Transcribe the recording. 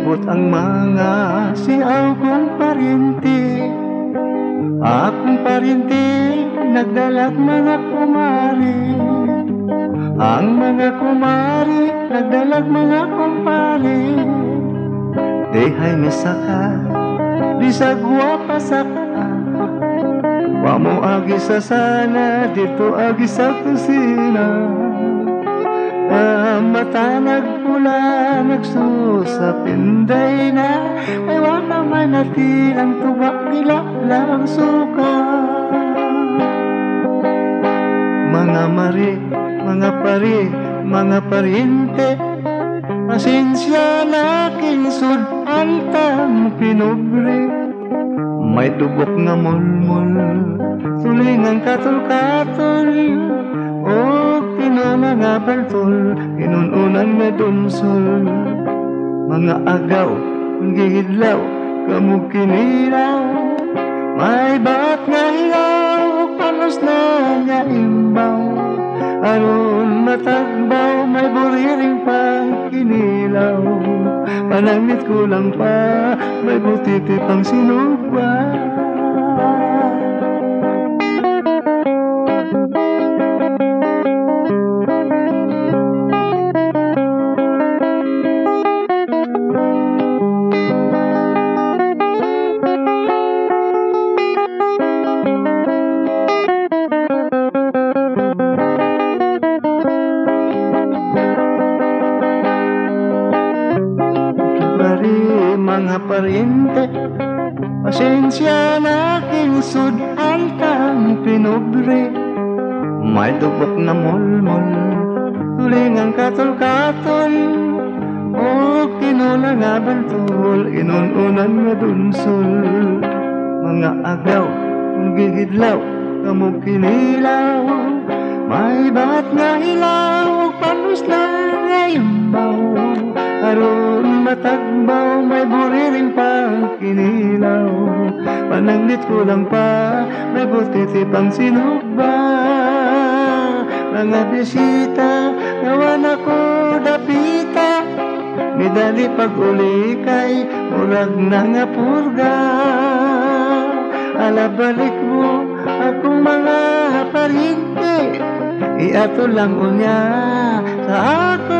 Maibot ang mga siaw kong paryente. Akong paryente nagdalag mga kumari. Ang mga kumari nagdalag mga kumpare. Dehay misaka, di sa guwapa saka. Wa mo agi sa sana, dito agi sa kusina. Mata nagpula, nagsusapinday na. Ay wala man natilang tubak, kilala ang suka. Mga mari, mga pari, mga paryente, pasensya na kinsud antang pinobre. May tubok nga mulmul, tulingang katol-katol, o pinuna nga baltol, inununan nga dunsol. Mga agaw, gihidlaw, kamug kinilaw, may bat nga hilaw, panos na nga imbaw. Aron matagbaw, may buriring pang kinilaw. Panangit ko lang pa, may butiti pang sinugba. Mga paryente, pasensya na kinsud antang pinobre. May tubok na mulmul, tulingang katol-katol, o kinuna nga baltol, inununan nga dunsol. Mga agaw, gihidlaw, kamug kinilaw, may bat nga hilaw, panos na nga imbaw. Aron matagbaw, may buriring pang kinilaw. Pananglit ko lang pa, may butiti pang sinugba. Mga bisita, gawan ako dapita, midali pag-uli kay murag na nga purga. Alabalik mo akong mga paryente, iato lang unya sa ako